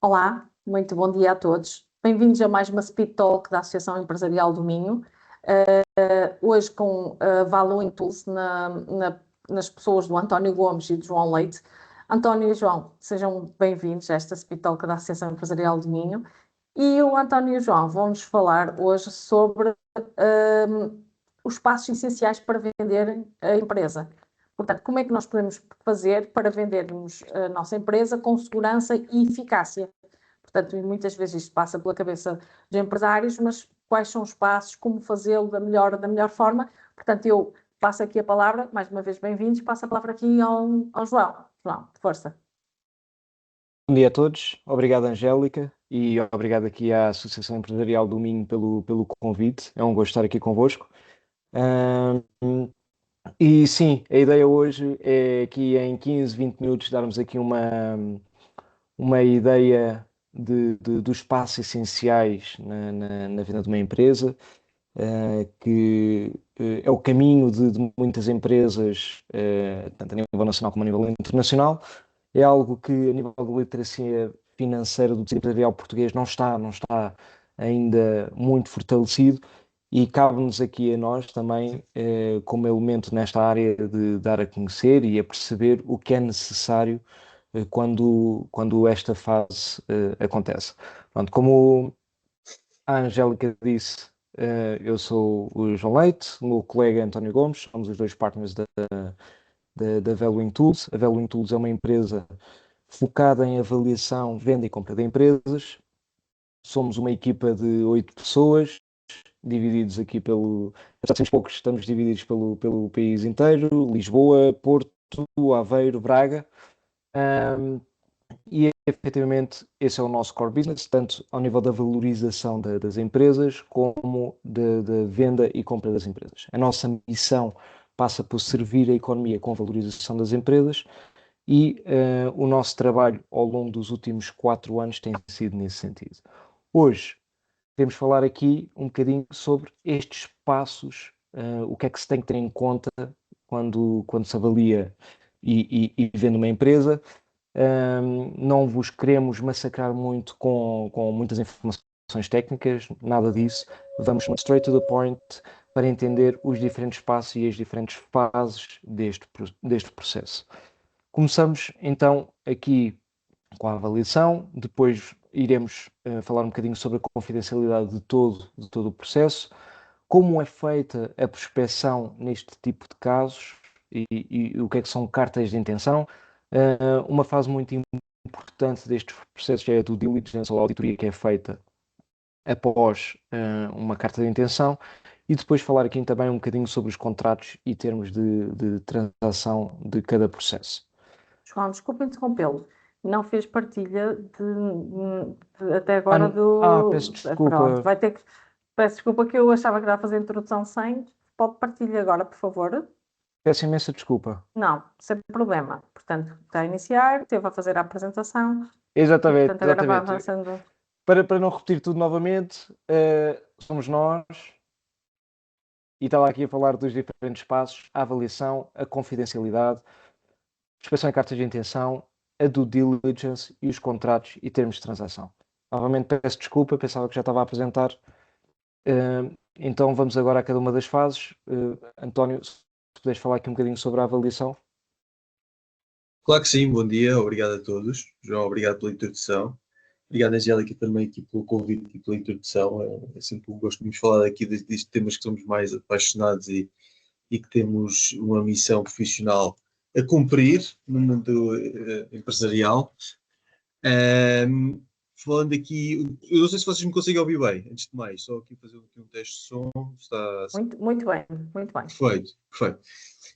Olá, muito bom dia a todos. Bem-vindos a mais uma Speed Talk da Associação Empresarial do Minho. Hoje com a Valuing Tools nas pessoas do António Gomes e do João Leite. António e João, sejam bem-vindos a esta Speed Talk da Associação Empresarial do Minho. E o António e o João vão-nos falar hoje sobre os passos essenciais para vender a empresa. Portanto, como é que nós podemos fazer para vendermos a nossa empresa com segurança e eficácia? Portanto, muitas vezes isto passa pela cabeça dos empresários, mas quais são os passos, como fazê-lo da melhor forma? Portanto, eu passo aqui a palavra, mais uma vez bem-vindos, passo a palavra aqui ao João. João, força. Bom dia a todos, obrigado Angélica e obrigado aqui à Associação Empresarial do Minho pelo convite, é um gosto estar aqui convosco. E sim, a ideia hoje é aqui em 15, 20 minutos darmos aqui uma ideia dos passos essenciais na vida de uma empresa, que é o caminho de muitas empresas, tanto a nível nacional como a nível internacional. É algo que, a nível de literacia financeira do tecido empresarial português, não está ainda muito fortalecido e cabe-nos aqui a nós também, como elemento nesta área, de dar a conhecer e a perceber o que é necessário quando esta fase acontece. Pronto, como a Angélica disse, eu sou o João Leite, o meu colega António Gomes, somos os dois partners da Valuing Tools. A Valuing Tools é uma empresa focada em avaliação, venda e compra de empresas. Somos uma equipa de 8 pessoas, divididos aqui já temos poucos, estamos divididos pelo país inteiro, Lisboa, Porto, Aveiro, Braga. E efetivamente esse é o nosso core business, tanto ao nível da valorização das empresas, como da venda e compra das empresas. A nossa missão passa por servir a economia com a valorização das empresas e o nosso trabalho ao longo dos últimos 4 anos tem sido nesse sentido. Hoje queremos falar aqui um bocadinho sobre estes passos, o que é que se tem que ter em conta quando se avalia e vende uma empresa. Não vos queremos massacrar muito com muitas informações técnicas, nada disso. Vamos straight to the point para entender os diferentes passos e as diferentes fases deste processo. Começamos então aqui com a avaliação, depois iremos falar um bocadinho sobre a confidencialidade de todo o processo, como é feita a prospecção neste tipo de casos e o que é que são cartas de intenção. Uma fase muito importante destes processos é a due diligence ou a auditoria que é feita após uma carta de intenção e depois falar aqui também um bocadinho sobre os contratos e termos de transação de cada processo. João, desculpa interrompê-lo. Não fez partilha até agora Peço Pronto, desculpa. vai ter que... Peço desculpa que eu achava que estava a fazer a introdução sem. Pode partilhar agora, por favor? Peço imensa desculpa. Não, sem problema. Portanto, está a iniciar, esteve a fazer a apresentação e, Exatamente, portanto, agora vai exatamente. avançando. Para não repetir tudo novamente, somos nós e estava aqui a falar dos diferentes passos: a avaliação, a confidencialidade, inspeção em cartas de intenção, a due diligence e os contratos e termos de transação. Novamente peço desculpa, pensava que já estava a apresentar. Então vamos agora a cada uma das fases. António, se puderes falar aqui um bocadinho sobre a avaliação. Claro que sim, bom dia, obrigado a todos. João, obrigado pela introdução. Obrigado, Angélica, também aqui pelo convite e pela introdução. É sempre um gosto de falar aqui destes temas que somos mais apaixonados e que temos uma missão profissional a cumprir no mundo empresarial. Falando aqui, eu não sei se vocês me conseguem ouvir bem, antes de mais, só aqui fazer aqui um teste de som. Está... Muito bem, muito bem. Perfeito, perfeito.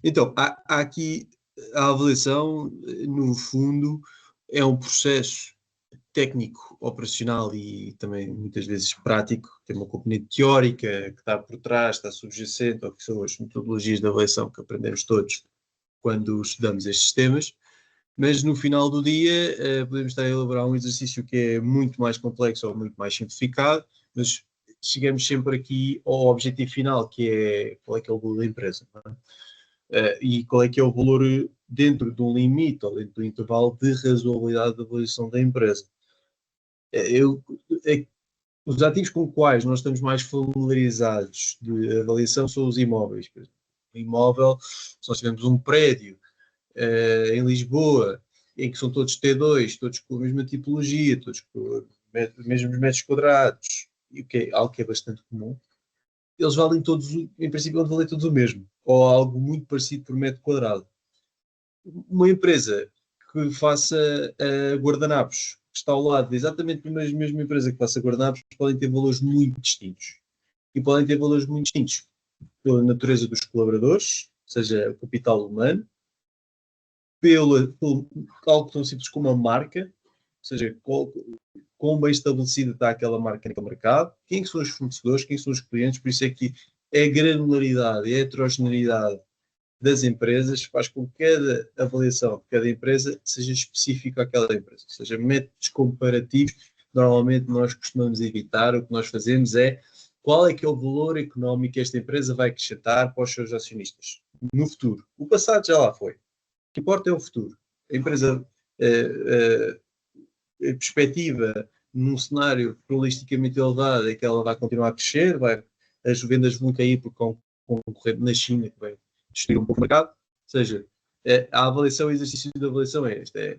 Então, há aqui a avaliação, no fundo, é um processo técnico, operacional e também muitas vezes prático. Tem uma componente teórica que está por trás, está subjacente ao que são as metodologias de avaliação que aprendemos todos quando estudamos estes temas. Mas no final do dia podemos estar a elaborar um exercício que é muito mais complexo ou muito mais simplificado, mas chegamos sempre aqui ao objetivo final, que é qual é que é o valor da empresa, não é? E qual é que é o valor dentro de um limite ou dentro do intervalo de razoabilidade da avaliação da empresa. Os ativos com os quais nós estamos mais familiarizados de avaliação são os imóveis. Por exemplo, um imóvel, se nós tivermos um prédio em Lisboa, em que são todos T2, todos com a mesma tipologia, todos com os mesmos metros quadrados, e o que é algo que é bastante comum, eles valem todos, em princípio, vão valer todos o mesmo, ou algo muito parecido por metro quadrado. Uma empresa que faça guardanapos, que está ao lado de exatamente a mesma empresa que faça guardanapos, podem ter valores muito distintos. E podem ter valores muito distintos pela natureza dos colaboradores, seja o capital humano, pelo algo tão simples como a marca, ou seja, quão bem estabelecida está aquela marca no mercado, quem são os fornecedores, quem são os clientes, por isso é que a granularidade e a heterogeneidade das empresas faz com que cada avaliação de cada empresa seja específica àquela empresa. Ou seja, métodos comparativos, normalmente nós costumamos evitar, o que nós fazemos é qual é que é o valor económico que esta empresa vai acrescentar para os seus acionistas no futuro. O passado já lá foi. O que importa é o futuro. A empresa perspectiva num cenário probabilisticamente elevado é que ela vai continuar a crescer, as vendas vão cair porque há um concorrente na China que vai destruir um pouco o mercado. Ou seja, a avaliação, o exercício de avaliação é este: é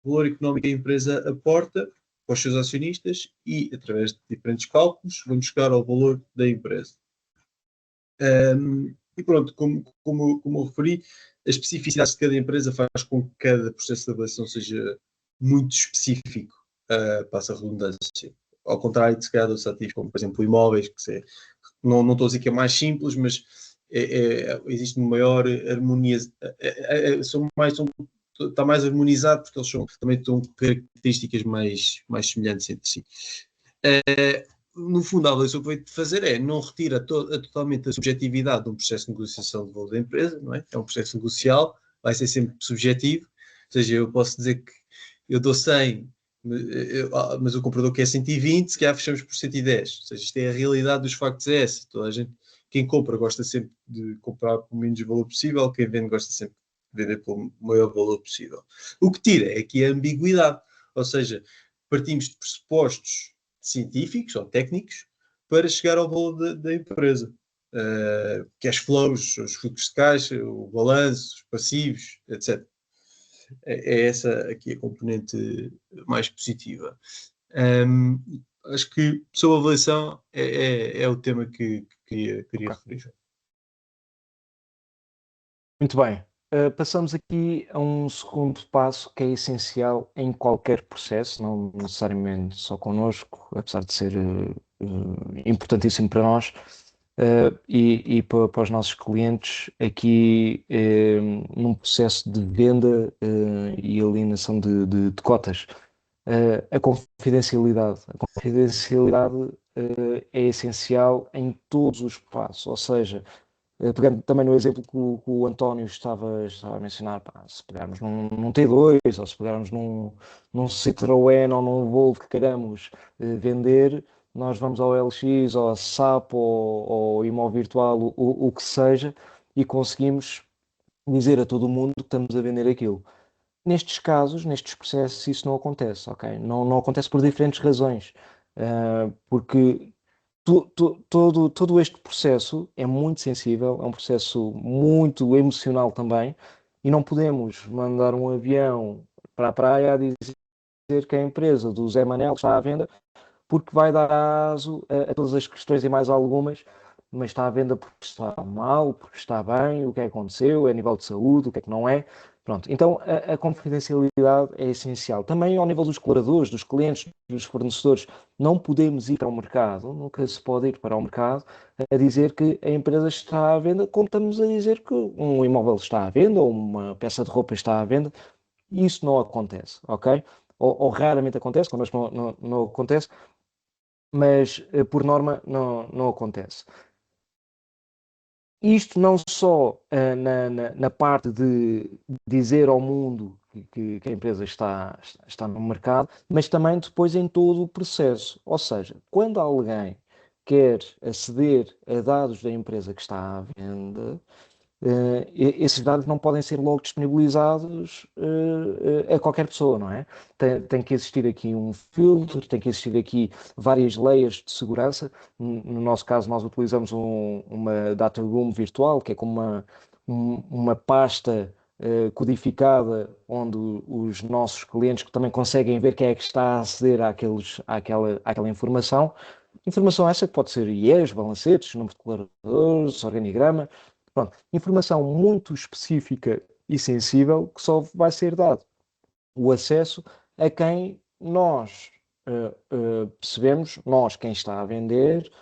o valor económico que a empresa aporta para os seus acionistas e, através de diferentes cálculos, vamos buscar ao valor da empresa. E pronto, como eu referi, as especificidades de cada empresa faz com que cada processo de avaliação seja muito específico, passa a redundância. Ao contrário de se calhar dos ativos, como por exemplo imóveis, que não estou a dizer que é mais simples, mas existe uma maior harmonia, está mais harmonizado porque eles também têm características mais semelhantes entre si. No fundo, a avaliação que veio de fazer é não retira totalmente a subjetividade de um processo de negociação de valor da empresa, não é? É um processo negocial, vai ser sempre subjetivo, ou seja, eu posso dizer que eu dou 100, mas o comprador quer 120, se calhar fechamos por 110, ou seja, isto é a realidade dos factos, é essa. Toda a gente, quem compra gosta sempre de comprar pelo menos valor possível, quem vende gosta sempre de vender pelo maior valor possível. O que tira é aqui a ambiguidade, ou seja, partimos de pressupostos científicos ou técnicos para chegar ao valor da empresa. Cash flows, os fluxos de caixa, o balanço, os passivos, etc. É essa aqui a componente mais positiva. Acho que sobre a avaliação é o tema que queria referir. Muito bem. Passamos aqui a um segundo passo que é essencial em qualquer processo, não necessariamente só connosco, apesar de ser importantíssimo para nós e para os nossos clientes, aqui num processo de venda e alienação de cotas. A confidencialidade. A confidencialidade é essencial em todos os passos, ou seja, pegando também no exemplo que o António estava a mencionar, se pegarmos num T2 ou se pegarmos num Citroën ou num Volvo que queiramos vender, nós vamos ao LX ou a SAP ou Imóvel Virtual, o que seja, e conseguimos dizer a todo mundo que estamos a vender aquilo. Nestes casos, nestes processos, isso não acontece, ok? Não acontece por diferentes razões, porque todo este processo é muito sensível, é um processo muito emocional também, e não podemos mandar um avião para a praia a dizer que a empresa do Zé Manel está à venda, porque vai dar aso a todas as questões e mais algumas, mas está à venda porque está mal, porque está bem, o que é que aconteceu, é a nível de saúde, o que é que não é. Pronto, então a confidencialidade é essencial. Também ao nível dos colaboradores, dos clientes, dos fornecedores, não podemos ir para o mercado, nunca se pode ir para o mercado a dizer que a empresa está à venda, como estamos a dizer que um imóvel está à venda ou uma peça de roupa está à venda. Isso não acontece, ok? Ou raramente acontece, connosco não acontece, mas por norma não acontece. Isto não só na parte de dizer ao mundo que a empresa está no mercado, mas também depois em todo o processo. Ou seja, quando alguém quer aceder a dados da empresa que está à venda, esses dados não podem ser logo disponibilizados a qualquer pessoa, não é? Tem que existir aqui um filtro, tem que existir aqui várias layers de segurança. No nosso caso, nós utilizamos uma data room virtual, que é como uma pasta codificada, onde os nossos clientes também conseguem ver quem é que está a aceder àquela informação. Informação essa que pode ser IEs, balancetes, número de declaradores, organigrama. Pronto, informação muito específica e sensível que só vai ser dado o acesso a quem nós percebemos, nós quem está a vender,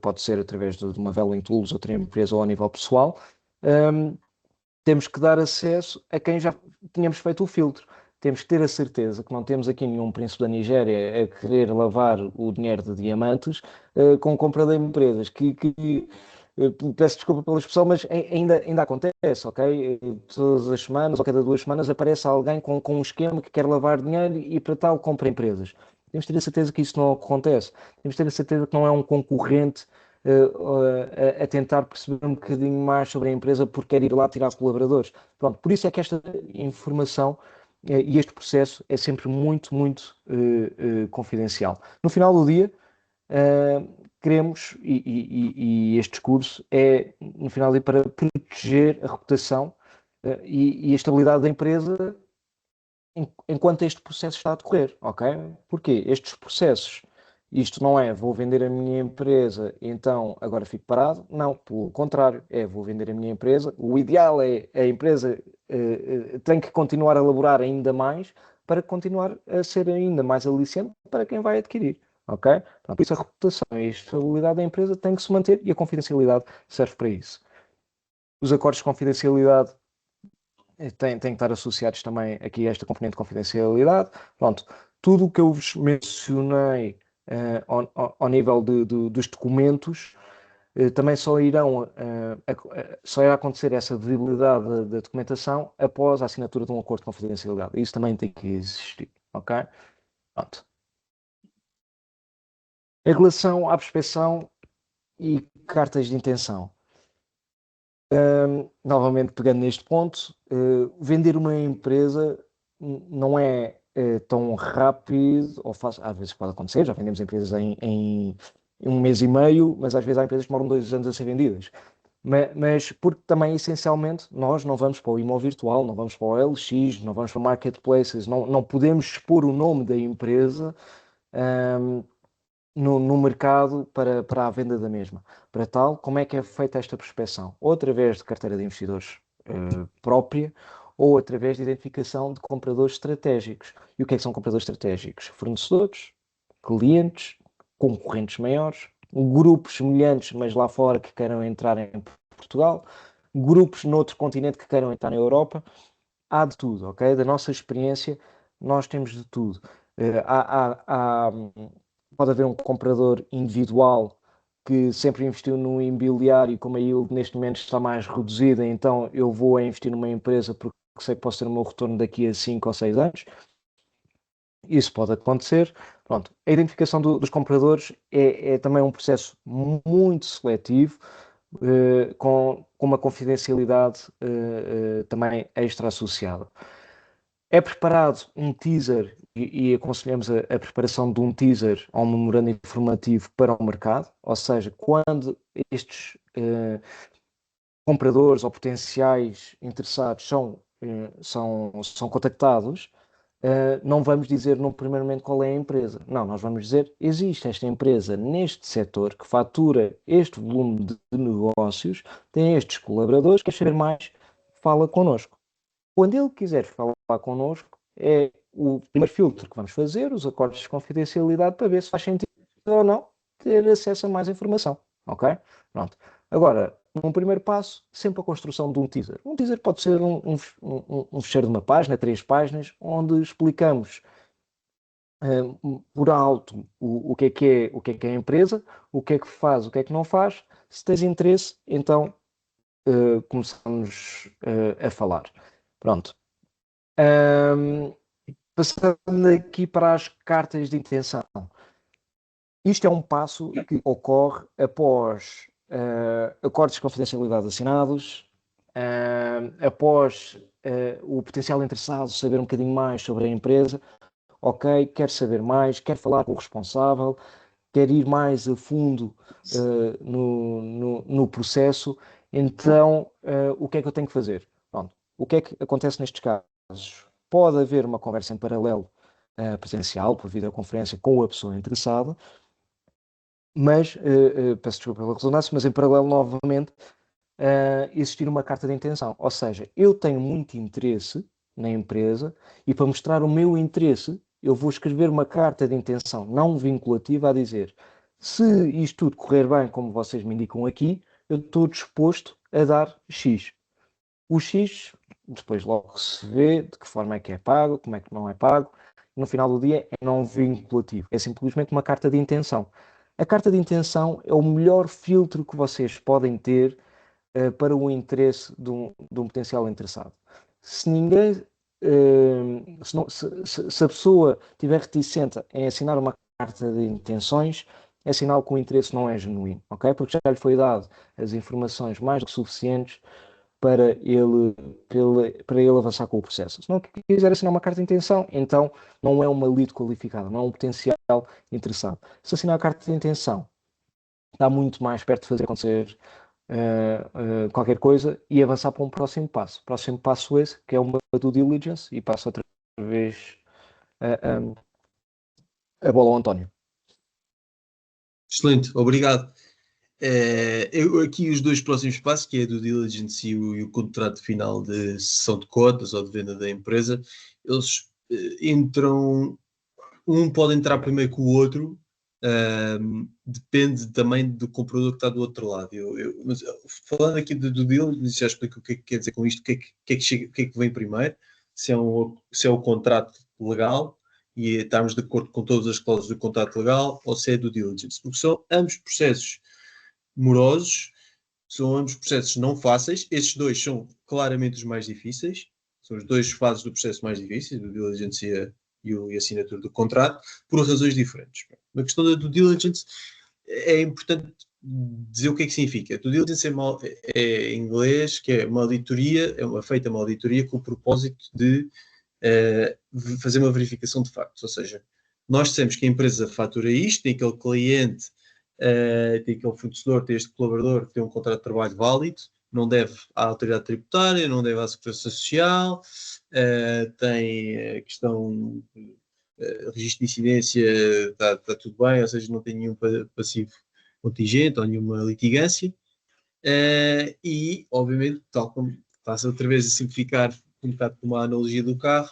pode ser através de uma Value Tools, outra empresa ou a nível pessoal, temos que dar acesso a quem já tínhamos feito o filtro. Temos que ter a certeza que não temos aqui nenhum príncipe da Nigéria a querer lavar o dinheiro de diamantes com compra de empresas peço desculpa pela expressão, mas ainda acontece, ok? Todas as semanas ou cada 2 semanas aparece alguém com um esquema que quer lavar dinheiro e para tal compra empresas. Temos de ter a certeza que isso não acontece. Temos de ter a certeza que não é um concorrente a tentar perceber um bocadinho mais sobre a empresa porque quer ir lá tirar colaboradores. Pronto, por isso é que esta informação e este processo é sempre muito, muito confidencial. No final do dia, queremos, e este discurso é, no final, para proteger a reputação e a estabilidade da empresa enquanto este processo está a decorrer, ok? Porquê? Estes processos, isto não é vou vender a minha empresa, então agora fico parado. Não, pelo contrário, vou vender a minha empresa. O ideal é a empresa tem que continuar a elaborar ainda mais para continuar a ser ainda mais aliciante para quem vai adquirir. Ok? Por isso a reputação e a estabilidade da empresa tem que se manter e a confidencialidade serve para isso. Os acordos de confidencialidade têm que estar associados também aqui a esta componente de confidencialidade. Pronto, tudo o que eu vos mencionei ao nível dos documentos também só irá acontecer essa visibilidade da documentação após a assinatura de um acordo de confidencialidade. Isso também tem que existir, ok? Pronto. Em relação à prospeção e cartas de intenção, novamente pegando neste ponto, vender uma empresa não é tão rápido ou fácil. Às vezes pode acontecer, já vendemos empresas em 1 mês e meio, mas às vezes há empresas que demoram 2 anos a ser vendidas. Mas porque também, essencialmente, nós não vamos para o imóvel virtual, não vamos para o LX, não vamos para marketplaces, não podemos expor o nome da empresa no mercado para a venda da mesma. Para tal, como é que é feita esta prospecção? Ou através de carteira de investidores própria, ou através de identificação de compradores estratégicos. E o que é que são compradores estratégicos? Fornecedores, clientes, concorrentes maiores, grupos semelhantes, mas lá fora, que queiram entrar em Portugal, grupos noutro continente que queiram entrar na Europa. Há de tudo, ok? Da nossa experiência, nós temos de tudo. Pode haver um comprador individual que sempre investiu no imobiliário, como a yield neste momento está mais reduzida, então eu vou investir numa empresa porque sei que posso ter o meu retorno daqui a 5 ou 6 anos. Isso pode acontecer. Pronto. A identificação dos compradores é também um processo muito seletivo, com uma confidencialidade também extra associada. É preparado um teaser e aconselhamos a preparação de um teaser ou um memorando informativo para o mercado, ou seja, quando estes compradores ou potenciais interessados são contactados, não vamos dizer no primeiro momento qual é a empresa. Não, nós vamos dizer, existe esta empresa neste setor que fatura este volume de negócios, tem estes colaboradores, quer saber mais, fala connosco. Quando ele quiser falar connosco, é o primeiro filtro que vamos fazer, os acordos de confidencialidade, para ver se faz sentido ou não ter acesso a mais informação. Ok? Pronto. Agora, num primeiro passo, sempre a construção de um teaser. Um teaser pode ser um fecheiro de uma página, 3 páginas, onde explicamos por alto o que é a empresa, o que é que faz, o que é que não faz. Se tens interesse, então começamos a falar. Pronto. Passando aqui para as cartas de intenção. Isto é um passo que ocorre após acordos de confidencialidade assinados, após o potencial interessado saber um bocadinho mais sobre a empresa, ok, quer saber mais, quer falar com o responsável, quer ir mais a fundo no processo, então o que é que eu tenho que fazer? Pronto, o que é que acontece nestes casos? Pode haver uma conversa em paralelo presencial, por videoconferência, com a pessoa interessada, mas, peço desculpa pela redundância, mas em paralelo novamente existir uma carta de intenção. Ou seja, eu tenho muito interesse na empresa e para mostrar o meu interesse, eu vou escrever uma carta de intenção não vinculativa a dizer: se isto tudo correr bem, como vocês me indicam aqui, eu estou disposto a dar X. O X, depois logo se vê de que forma é que é pago, como é que não é pago. No final do dia é não vinculativo, é simplesmente uma carta de intenção. A carta de intenção é o melhor filtro que vocês podem ter para o interesse de um potencial interessado. Se ninguém, se a pessoa estiver reticente em assinar uma carta de intenções, é sinal que o interesse não é genuíno, ok? Porque já lhe foi dado as informações mais do que suficientes para ele avançar com o processo. Se não quiser assinar uma carta de intenção, então não é uma lead qualificada, não é um potencial interessado. Se assinar a carta de intenção, está muito mais perto de fazer acontecer qualquer coisa e avançar para um próximo passo. Próximo passo esse, que é uma due diligence, e passo outra vez a bola ao António. Excelente, obrigado. Aqui os dois próximos passos, que é a due diligence e o contrato final de cessão de cotas ou de venda da empresa, eles entram, um pode entrar primeiro que o outro, depende também do comprador que está do outro lado. Mas, falando aqui do due diligence, já explico o que é que quer dizer com isto, o que é que vem primeiro, se é o contrato legal e estarmos de acordo com todas as cláusulas do contrato legal, ou se é due diligence, porque são ambos processos morosos, são ambos processos não fáceis. Estes dois são claramente os mais difíceis, são as duas fases do processo mais difíceis, do diligence e a assinatura do contrato, por razões diferentes. Na questão da due diligence, é importante dizer o que é que significa. Due diligence é em inglês, que é uma auditoria, feita uma auditoria com o propósito de fazer uma verificação de factos, ou seja, nós dissemos que a empresa fatura isto, tem aquele cliente, tem aquele fornecedor, tem este colaborador que tem um contrato de trabalho válido, não deve à autoridade tributária, não deve à segurança social, tem a questão registro de incidência, está tudo bem, ou seja, não tem nenhum passivo contingente ou nenhuma litigância, e obviamente, tal como faço outra vez a simplificar um bocado com uma analogia do carro,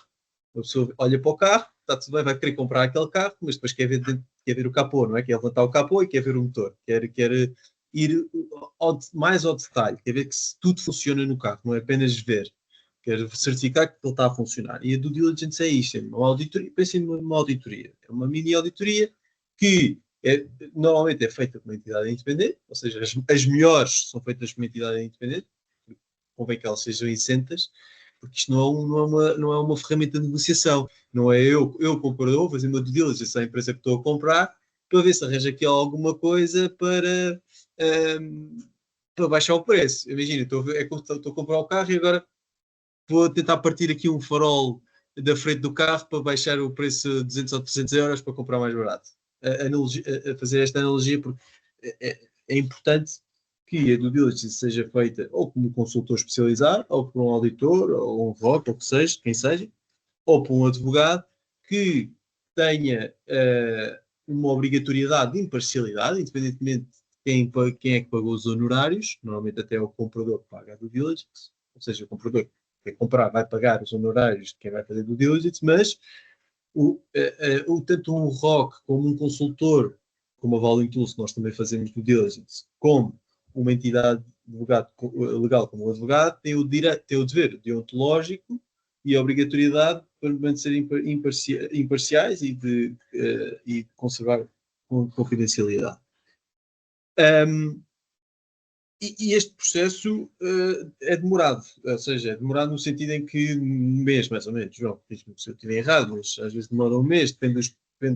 a pessoa olha para o carro, está tudo bem, vai querer comprar aquele carro, mas depois quer ver o capô, não é? Quer levantar o capô e quer ver o motor, quer ir mais ao detalhe, quer ver que tudo funciona no carro, não é apenas ver, quer certificar que ele está a funcionar. E a due diligence é isto, é uma auditoria, pensem numa auditoria, é uma mini auditoria que normalmente é feita por uma entidade independente, ou seja, as melhores são feitas por uma entidade independente, convém que elas sejam isentas, porque isto não é uma ferramenta de negociação. Não é eu comprador, fazer uma due diligence à empresa que estou a comprar, para ver se arranja aqui alguma coisa para baixar o preço. Imagina, estou a comprar o carro e agora vou tentar partir aqui um farol da frente do carro para baixar o preço de 200 ou 300 euros para comprar mais barato. A fazer esta analogia porque é importante que a due diligence seja feita ou como consultor especializado, ou por um auditor, ou um ROC, ou que seja, quem seja, ou por um advogado que tenha uma obrigatoriedade de imparcialidade, independentemente de quem é que pagou os honorários, normalmente até é o comprador que paga a due diligence, ou seja, o comprador que quer comprar vai pagar os honorários de quem vai fazer due diligence, mas tanto um ROC como um consultor, como a Value Tools, nós também fazemos due diligence, como uma entidade legal como o advogado, tem o dever deontológico e a obrigatoriedade de ser imparciais e de conservar confidencialidade. E este processo é demorado, ou seja, é demorado no sentido em que um mês, mais ou menos, João, diz-me se eu estiver errado, mas às vezes demora um mês, depende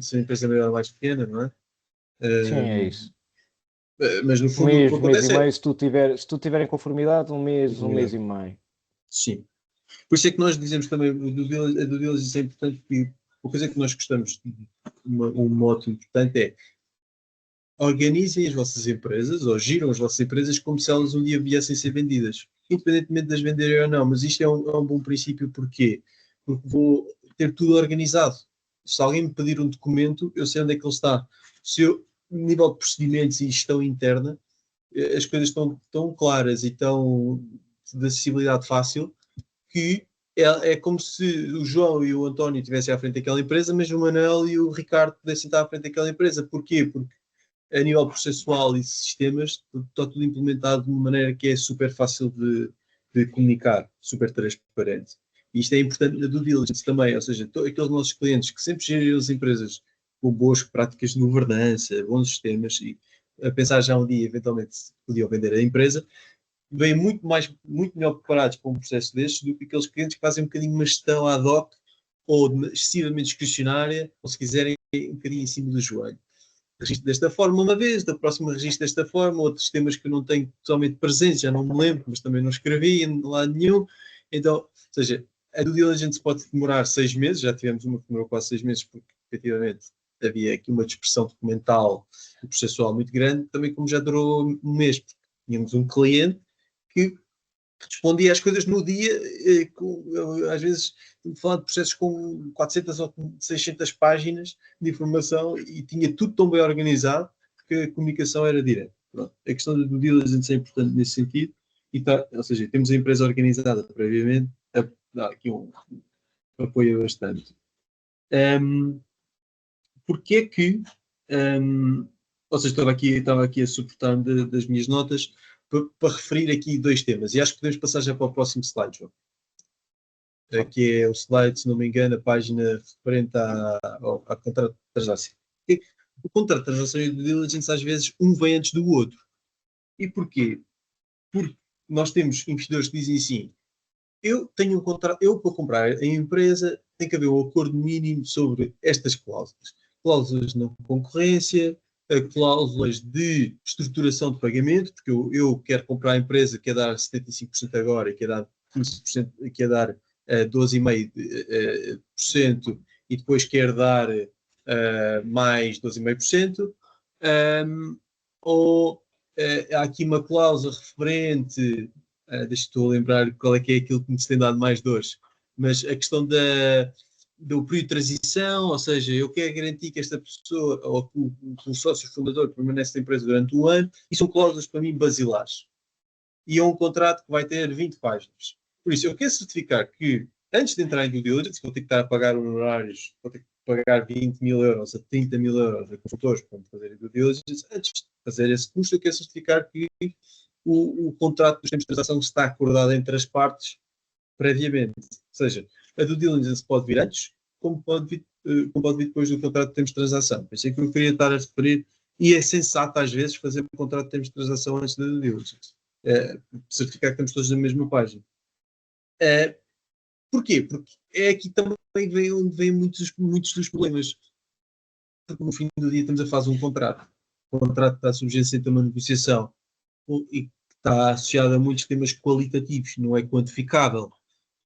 se a empresa é maior ou mais pequena, não é? Sim, é isso. Mas no Um fundo mês, o que mês e acontece é... meio, se tu tiver em conformidade, um mês e meio. Sim. Por isso é que nós dizemos também, a due diligence é importante, porque uma coisa que nós gostamos, um moto importante é: organizem as vossas empresas, ou giram as vossas empresas como se elas um dia viessem a ser vendidas, independentemente de as venderem ou não. Mas isto é um bom princípio, porquê? Porque vou ter tudo organizado. Se alguém me pedir um documento, eu sei onde é que ele está. Se eu, nível de procedimentos e gestão interna, as coisas estão tão claras e tão de acessibilidade fácil, que é como se o João e o António estivessem à frente daquela empresa, mas o Manuel e o Ricardo pudessem estar à frente daquela empresa. Porquê? Porque a nível processual e sistemas está tudo implementado de uma maneira que é super fácil de comunicar, super transparente. E isto é importante na due diligence também, ou seja, aqueles nossos clientes que sempre geriram as empresas com boas práticas de governança, bons sistemas, e a pensar já um dia, eventualmente, se podiam vender a empresa, vêm muito melhor preparados para um processo destes do que aqueles clientes que fazem um bocadinho uma gestão ad hoc ou excessivamente discricionária, ou se quiserem, um bocadinho em cima do joelho. Registro desta forma uma vez, da próxima registro desta forma, outros temas que eu não tenho totalmente presentes, já não me lembro, mas também não escrevi em lado nenhum. Então, ou seja, a due diligence pode demorar 6 meses, já tivemos uma que demorou quase 6 meses, porque efetivamente havia aqui uma dispersão documental e processual muito grande, também como já durou um mês, porque tínhamos um cliente que respondia às coisas no dia, às vezes falando de processos com 400 ou 600 páginas de informação e tinha tudo tão bem organizado que a comunicação era direta. Pronto. A questão da due diligence é importante nesse sentido, ou seja, temos a empresa organizada previamente, dá aqui apoia bastante. Porque é que, ou seja, estava aqui a suportar-me das minhas notas, para referir aqui 2 temas, e acho que podemos passar já para o próximo slide, João. Que é o slide, se não me engano, a página referente à contrato de transação. O contrato de transação e o due diligence, às vezes, um vem antes do outro. E porquê? Porque nós temos investidores que dizem assim: eu tenho um contrato, eu para comprar a empresa tem que haver um acordo mínimo sobre estas cláusulas. Cláusulas de não concorrência, cláusulas de estruturação de pagamento, porque eu quero comprar a empresa, quer dar 75% agora, quer dar 15%, quer dar 12,5% e depois quer dar mais 12,5%, ou há aqui uma cláusula referente, estou a lembrar qual é que é aquilo que me tem dado mais dores, mas a questão do período de transição, ou seja, eu quero garantir que esta pessoa ou que o sócio fundador permanece na empresa durante um ano, e são cláusulas para mim basilares. E é um contrato que vai ter 20 páginas. Por isso, eu quero certificar que, antes de entrar em due diligence, vou ter que estar a pagar honorários, vou ter que pagar 20 mil euros a 30 mil euros a consultores para fazer due diligence. Antes de fazer esse custo, eu quero certificar que o contrato dos termos de transação está acordado entre as partes previamente. Ou seja, a due diligence pode vir antes, como pode vir depois do contrato de termos de transação. Por isso é que eu queria estar a referir, e é sensato às vezes fazer o contrato de termos de transação antes da due diligence. Certificar que estamos todos na mesma página. Porquê? Porque é aqui também onde vêm muitos dos problemas. Porque no fim do dia estamos a fazer um contrato. O contrato está subjacente a uma negociação e está associado a muitos temas qualitativos, não é quantificável.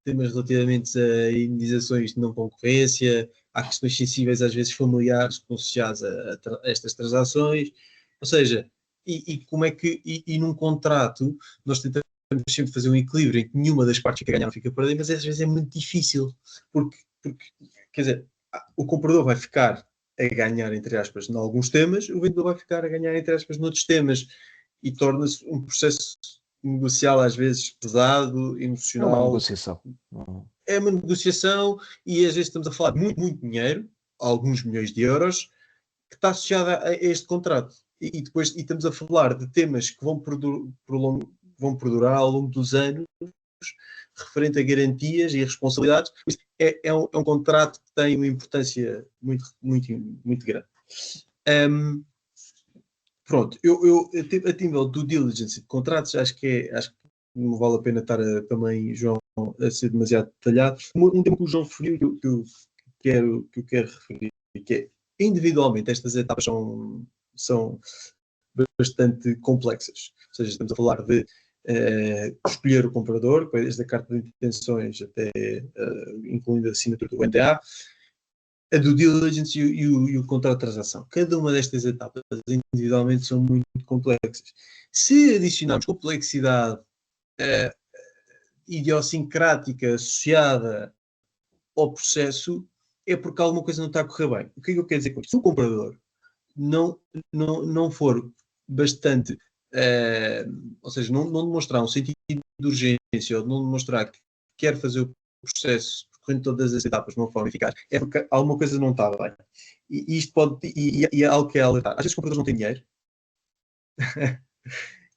Temas relativamente a indenizações de não concorrência, há questões sensíveis, às vezes familiares, que estão associadas a estas transações. Ou seja, como é que, num contrato, nós tentamos sempre fazer um equilíbrio em que nenhuma das partes fica a ganhar ou fica a perder, mas às vezes é muito difícil, porque quer dizer, o comprador vai ficar a ganhar, entre aspas, em alguns temas, o vendedor vai ficar a ganhar, entre aspas, noutros temas, e torna-se um processo negocial às vezes pesado, emocional. É uma negociação. É uma negociação e às vezes estamos a falar de muito, muito dinheiro, alguns milhões de euros, que está associado a este contrato. E depois estamos a falar de temas que vão perdurar ao longo dos anos, referente a garantias e responsabilidades. É um contrato que tem uma importância muito, muito, muito grande. Pronto, a nível do diligence de contratos, acho que não vale a pena estar também, João, a ser demasiado detalhado. Um tema que o João referiu que eu quero referir, que é, individualmente, estas etapas são bastante complexas. Ou seja, estamos a falar de escolher o comprador, desde a carta de intenções até incluindo a assinatura do NDA, a due diligence e o contrato de transação. Cada uma destas etapas individualmente são muito complexas. Se adicionarmos complexidade idiosincrática associada ao processo, é porque alguma coisa não está a correr bem. O que é que eu quero dizer com isto? Se o comprador não for bastante, ou seja, não demonstrar um sentido de urgência ou não demonstrar que quer fazer o processo percorrendo todas as etapas de uma forma eficaz, é porque alguma coisa não está bem. E isto pode, e é algo que é alertar. Às vezes os compradores não têm dinheiro.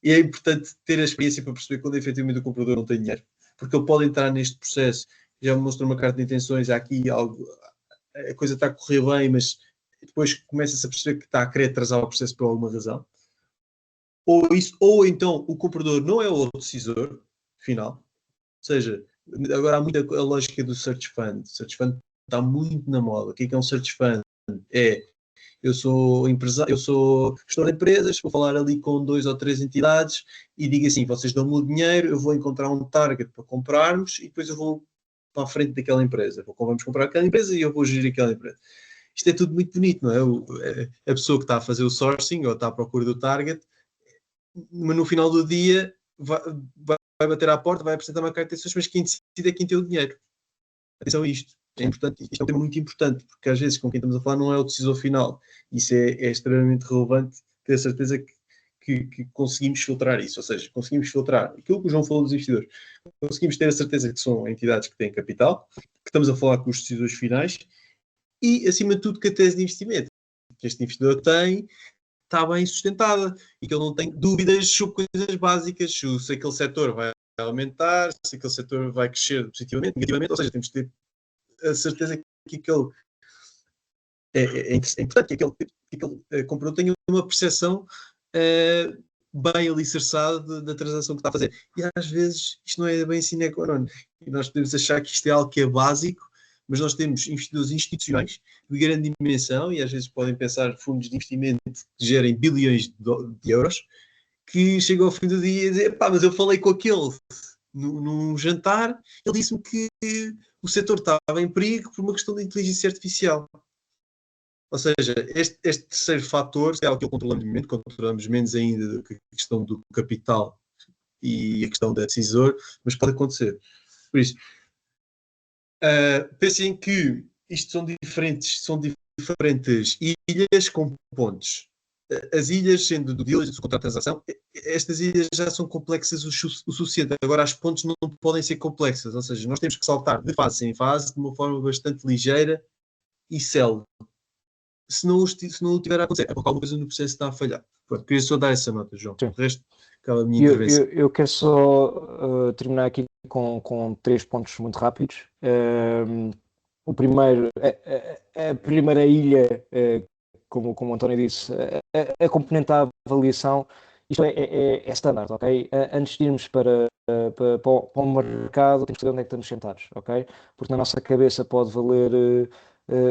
E é importante ter a experiência para perceber quando efetivamente o comprador não tem dinheiro. Porque ele pode entrar neste processo, já me mostrou uma carta de intenções, há aqui algo, a coisa está a correr bem, mas depois começa-se a perceber que está a querer atrasar o processo por alguma razão. Ou então o comprador não é o decisor final. Ou seja, agora há muita a lógica do search fund. O search fund está muito na moda. O que é um search fund? Eu sou empresário, eu sou gestor de empresas, vou falar ali com 2 ou 3 entidades e digo assim, vocês dão-me o dinheiro, eu vou encontrar um target para comprarmos e depois eu vou para a frente daquela empresa. Vamos comprar aquela empresa e eu vou gerir aquela empresa. Isto é tudo muito bonito, não é? A pessoa que está a fazer o sourcing ou está à procura do target, mas no final do dia vai bater à porta, vai apresentar uma carta de intenções, mas quem decide é quem tem o dinheiro. Atenção a isto. É importante, isto é um tema muito importante, porque às vezes com quem estamos a falar não é o decisor final. Isso é extremamente relevante, ter a certeza que conseguimos filtrar isso. Ou seja, conseguimos filtrar aquilo que o João falou dos investidores. Conseguimos ter a certeza que são entidades que têm capital, que estamos a falar com os decisores finais e, acima de tudo, que a tese de investimento que este investidor tem está bem sustentada e que ele não tem dúvidas sobre coisas básicas, se aquele setor vai aumentar, se aquele setor vai crescer positivamente, negativamente, ou seja, temos de ter a certeza que aquele é importante, que aquele comprador tenha uma percepção bem alicerçada da transação que está a fazer. E às vezes isto não é bem sine qua non. E nós podemos achar que isto é algo que é básico, mas nós temos investidores institucionais de grande dimensão e às vezes podem pensar fundos de investimento que gerem bilhões de euros, que chegam ao fim do dia e dizem, pá, mas eu falei com aquele num jantar, ele disse-me que o setor estava em perigo por uma questão de inteligência artificial. Ou seja, este terceiro fator é algo que controlamos menos ainda do que a questão do capital e a questão da decisor, mas pode acontecer. Por isso, pensem que isto são diferentes ilhas com pontos. As ilhas, sendo do diligence, do contrato de transação, estas ilhas já são complexas o suficiente. Agora, as pontes não podem ser complexas, ou seja, nós temos que saltar de fase em fase de uma forma bastante ligeira e célere. Se não o tiver a acontecer, é porque alguma coisa no processo está a falhar. Pronto, queria só dar essa nota, João. Sim. O resto, acaba a minha intervenção. Eu quero só terminar aqui com 3 pontos muito rápidos. O primeiro, a primeira ilha, como o António disse, a componente da avaliação, isto é standard, ok? Antes de irmos para o mercado, temos que saber onde é que estamos sentados, ok? Porque na nossa cabeça pode valer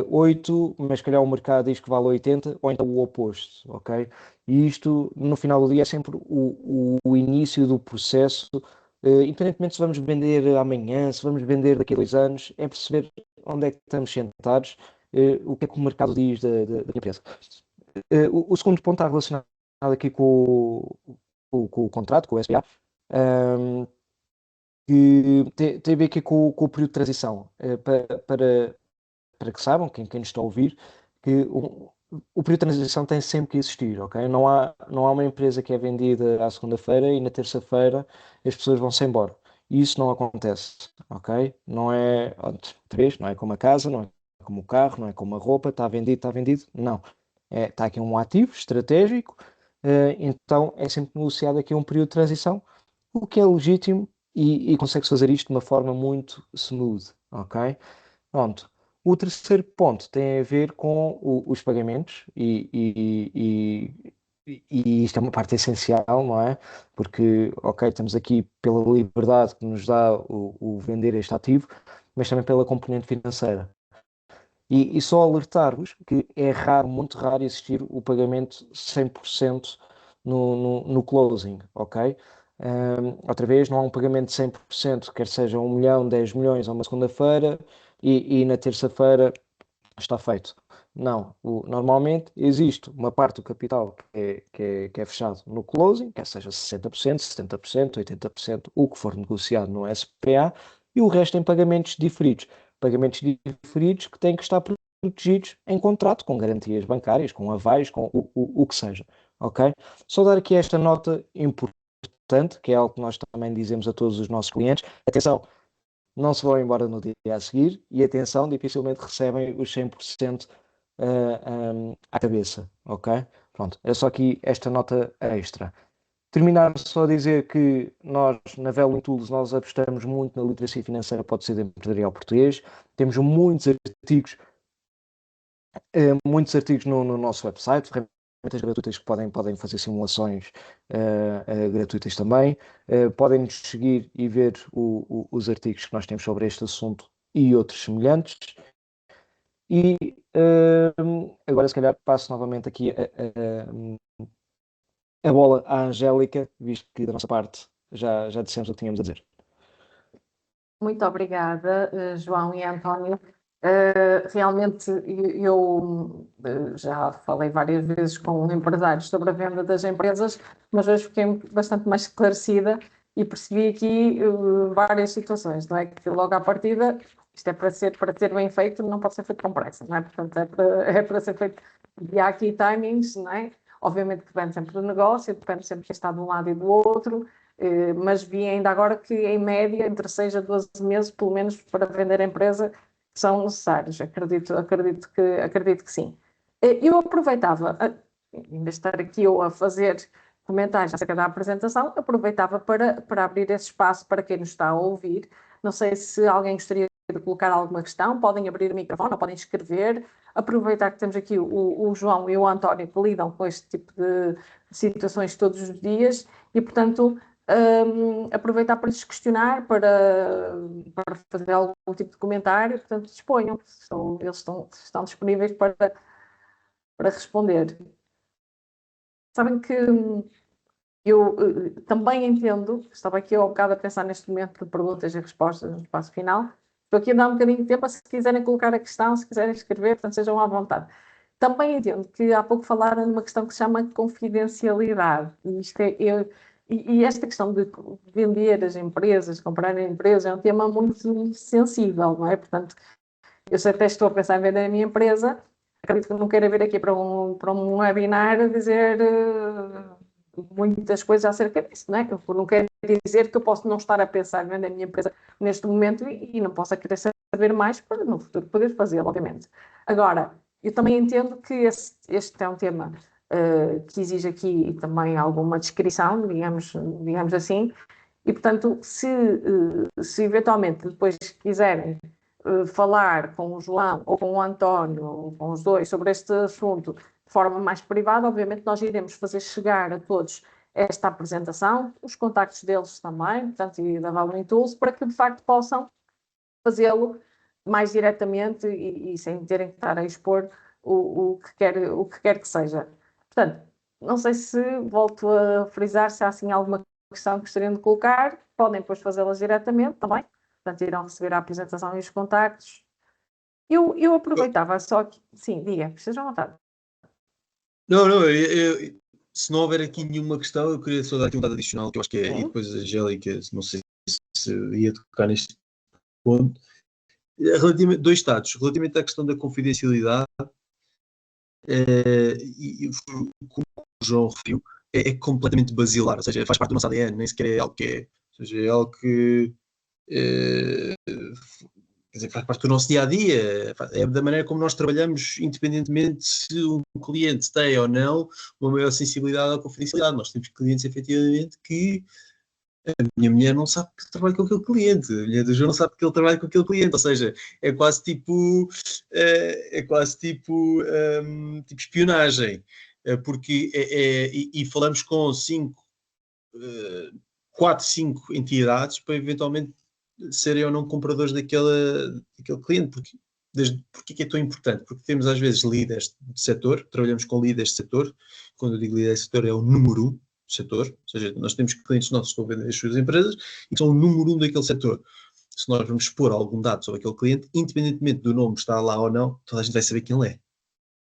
8, mas se calhar o mercado diz que vale 80, ou então o oposto, ok? E isto, no final do dia, é sempre o início do processo, independentemente se vamos vender amanhã, se vamos vender daqui a 2 anos, é perceber onde é que estamos sentados, o que é que o mercado diz da empresa. O segundo ponto está relacionado aqui com o contrato, com o SPA, que tem a ver aqui com o período de transição, para que saibam, quem nos está a ouvir, que o período de transição tem sempre que existir, ok? Não há uma empresa que é vendida à segunda-feira e na terça-feira as pessoas vão-se embora. Isso não acontece, ok? Não é, outra vez, não é como a casa, não é como o carro, não é como a roupa, está vendido, não. Está aqui um ativo estratégico, então é sempre negociado aqui um período de transição, o que é legítimo e consegue-se fazer isto de uma forma muito smooth, ok? Pronto. O terceiro ponto tem a ver com os pagamentos e isto é uma parte essencial, não é? Porque, ok, estamos aqui pela liberdade que nos dá o vender este ativo, mas também pela componente financeira. E só alertar-vos que é raro, muito raro existir o pagamento 100% no closing, ok? Outra vez, não há um pagamento de 100%, quer seja 1 milhão, 10 milhões a uma segunda-feira e na terça-feira está feito. Não, normalmente existe uma parte do capital que é fechado no closing, quer seja 60%, 70%, 80%, o que for negociado no SPA, e o resto em pagamentos diferidos. Pagamentos diferidos que têm que estar protegidos em contrato, com garantias bancárias, com avais, com o que seja, ok? Só dar aqui esta nota importante, que é algo que nós também dizemos a todos os nossos clientes. Atenção, não se vão embora no dia a seguir e, atenção, dificilmente recebem os 100% à cabeça, ok? Pronto, é só aqui esta nota extra. Terminar só a dizer que nós, na Value Tools, nós apostamos muito na literacia financeira para o tecido empresarial português. Temos muitos artigos no nosso website, ferramentas gratuitas que podem fazer simulações gratuitas também. Podem nos seguir e ver os artigos que nós temos sobre este assunto e outros semelhantes. E agora, se calhar, passo novamente aqui a bola à Angélica, visto que da nossa parte já dissemos o que tínhamos a dizer. Muito obrigada, João e António. Realmente eu já falei várias vezes com empresários sobre a venda das empresas, mas hoje fiquei bastante mais esclarecida e percebi aqui várias situações, não é? Que logo à partida, isto é para ser bem feito, não pode ser feito com pressa, não é? Portanto, é para ser feito, e há aqui timings, não é? Obviamente que depende sempre do negócio, depende sempre de quem está de um lado e do outro, mas vi ainda agora que em média entre 6 a 12 meses, pelo menos para vender a empresa, são necessários, acredito que sim. Eu aproveitava, em vez de estar aqui eu a fazer comentários acerca da apresentação, aproveitava para abrir esse espaço para quem nos está a ouvir. Não sei se alguém gostaria de colocar alguma questão, podem abrir o microfone ou podem escrever. Aproveitar que temos aqui o João e o António que lidam com este tipo de situações todos os dias e, portanto, aproveitar para lhes questionar, para fazer algum tipo de comentário, portanto, disponham, eles estão disponíveis para responder. Sabem que eu também entendo, estava aqui ao bocado a pensar neste momento de perguntas e respostas no espaço final, estou aqui a dar um bocadinho de tempo, se quiserem colocar a questão, se quiserem escrever, portanto, sejam à vontade. Também entendo que há pouco falaram de uma questão que se chama confidencialidade, e esta questão de vender as empresas, comprar empresas, é um tema muito sensível, não é? Portanto, eu até estou a pensar em vender a minha empresa, acredito que não queira vir aqui para um webinar dizer muitas coisas acerca disso, não é? Eu não quero dizer que eu posso não estar a pensar em vender a minha empresa neste momento e não posso querer saber mais para no futuro poder fazê-lo, obviamente. Agora, eu também entendo que este é um tema que exige aqui também alguma descrição, digamos assim, e portanto, se eventualmente depois quiserem falar com o João ou com o António, ou com os dois, sobre este assunto de forma mais privada, obviamente nós iremos fazer chegar a todos esta apresentação, os contactos deles também, portanto, e da Value Tools, para que de facto possam fazê-lo mais diretamente e sem terem que estar a expor o que quer que seja. Portanto, não sei se volto a frisar se há assim alguma questão que gostariam de colocar, podem depois fazê-las diretamente também, portanto irão receber a apresentação e os contactos. Eu aproveitava só que... Sim, diga, estejam à vontade. Não, se não houver aqui nenhuma questão, eu queria só dar aqui um dado adicional, que eu acho que é, e depois a Angélica, não sei se ia tocar neste ponto, dois dados, relativamente à questão da confidencialidade, e como o João referiu, é completamente basilar, ou seja, faz parte do nosso ADN, nem sequer é algo que é, ou seja, é algo que quer dizer, faz parte do nosso dia-a-dia, é da maneira como nós trabalhamos, independentemente se um cliente tem ou não uma maior sensibilidade à confidencialidade. Nós temos clientes, efetivamente, que a minha mulher não sabe que trabalha com aquele cliente, a mulher do João não sabe que ele trabalha com aquele cliente, ou seja, é quase tipo espionagem, porque e falamos com 4, 5 entidades para eventualmente serem ou não compradores daquele cliente, porque é tão importante? Porque temos às vezes líderes de setor, trabalhamos com líderes de setor, quando eu digo líderes de setor é o número 1, setor, ou seja, nós temos clientes nossos que estão a vender as suas empresas e que são o número 1 daquele setor. Se nós vamos expor algum dado sobre aquele cliente, independentemente do nome estar lá ou não, toda a gente vai saber quem ele é.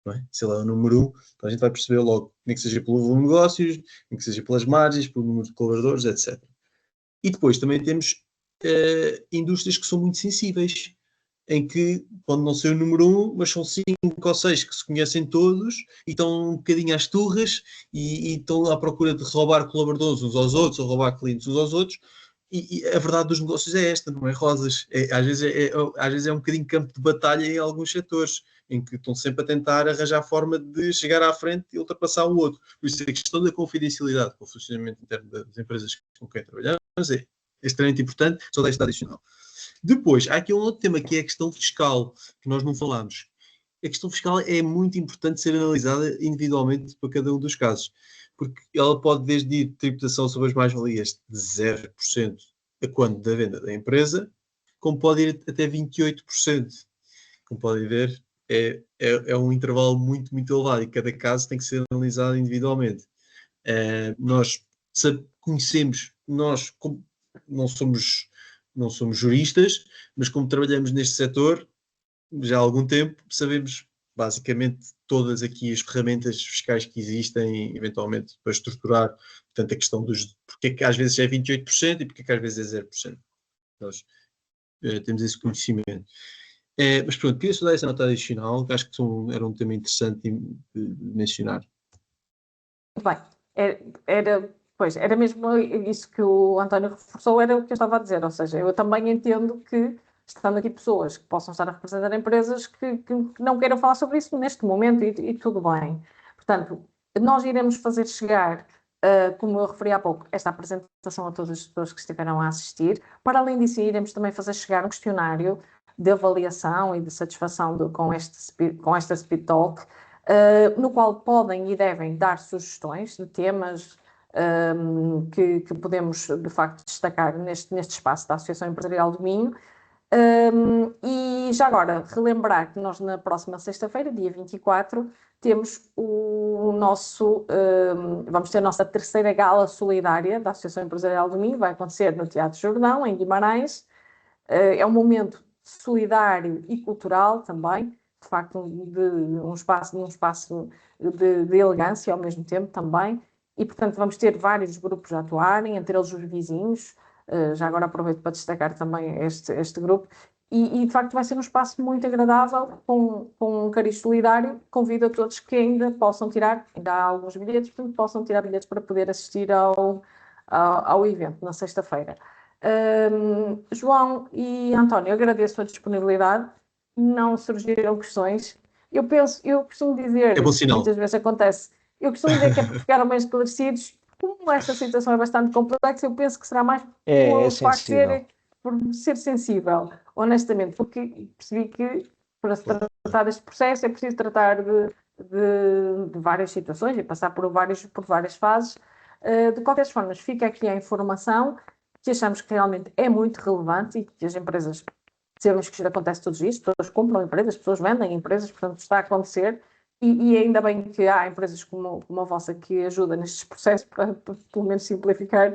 Não é? Se ele é o número 1, então a gente vai perceber logo, nem que seja pelo volume de negócios, nem que seja pelas margens, pelo número de colaboradores, etc. E depois também temos indústrias que são muito sensíveis, em que pode não ser o número 1, mas são 5 ou 6 que se conhecem todos e estão um bocadinho às turras e estão à procura de roubar colaboradores uns aos outros ou roubar clientes uns aos outros. E a verdade dos negócios é esta, não é rosas. Às vezes é um bocadinho campo de batalha em alguns setores, em que estão sempre a tentar arranjar a forma de chegar à frente e ultrapassar o outro. Por isso a questão da confidencialidade com o funcionamento interno das empresas com quem trabalhamos é extremamente importante, só desta adicional. Depois, há aqui um outro tema que é a questão fiscal, que nós não falamos. A questão fiscal é muito importante ser analisada individualmente para cada um dos casos, porque ela pode desde ir tributação sobre as mais-valias de 0% a quando da venda da empresa, como pode ir até 28%. Como podem ver, é um intervalo muito, muito elevado e cada caso tem que ser analisado individualmente. Nós conhecemos, nós não somos juristas, mas como trabalhamos neste setor já há algum tempo, sabemos basicamente todas aqui as ferramentas fiscais que existem, eventualmente, para estruturar, portanto, a questão dos porque é que às vezes é 28% e porque é que às vezes é 0%. Nós temos esse conhecimento. Mas pronto, queria só dar essa nota adicional, que acho que era um tema interessante de mencionar. Muito bem, era mesmo isso que o António reforçou, era o que eu estava a dizer, ou seja, eu também entendo que estando aqui pessoas que possam estar a representar empresas que não queiram falar sobre isso neste momento e tudo bem. Portanto, nós iremos fazer chegar, como eu referi há pouco, esta apresentação a todas as pessoas que estiveram a assistir. Para além disso, iremos também fazer chegar um questionário de avaliação e de satisfação com esta Speed Talk, no qual podem e devem dar sugestões de temas que podemos, de facto, destacar neste espaço da Associação Empresarial do Minho. E já agora, relembrar que nós na próxima sexta-feira, dia 24, temos vamos ter a nossa terceira gala solidária da Associação Empresarial do Minho, vai acontecer no Teatro Jordão, em Guimarães. É um momento solidário e cultural também, de facto, um espaço de elegância ao mesmo tempo também, e portanto vamos ter vários grupos a atuarem, entre eles os vizinhos. Já agora aproveito para destacar também este grupo, e de facto vai ser um espaço muito agradável, com um cariz solidário. Convido a todos que ainda possam tirar, ainda há alguns bilhetes, portanto possam tirar bilhetes para poder assistir ao evento na sexta-feira. João e António, agradeço a disponibilidade, não surgiram questões. Eu costumo dizer, É bom sinal. muitas vezes acontece, eu costumo dizer que é porque ficaram bem esclarecidos. Como esta situação é bastante complexa, eu penso que será mais por ser sensível, honestamente, porque percebi que para se tratar deste processo é preciso tratar de várias situações e passar por várias fases. De qualquer forma, fica aqui a informação que achamos que realmente é muito relevante e que as empresas, sabemos que isto acontece todos os dias, pessoas compram empresas, pessoas vendem empresas, portanto está a acontecer. E ainda bem que há empresas como a vossa que ajudam nestes processos para pelo menos simplificar,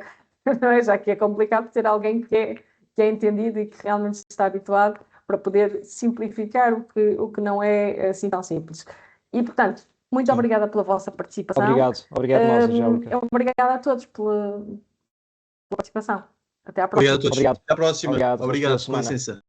não é? Já que é complicado ter alguém que é entendido e que realmente está habituado para poder simplificar o que não é assim tão simples. E, portanto, muito obrigada pela vossa participação. Obrigado nós, Angélica. Obrigada a todos pela participação. Até à próxima. Obrigado a todos. Obrigado. Até à próxima. Obrigado. Obrigado. Com licença.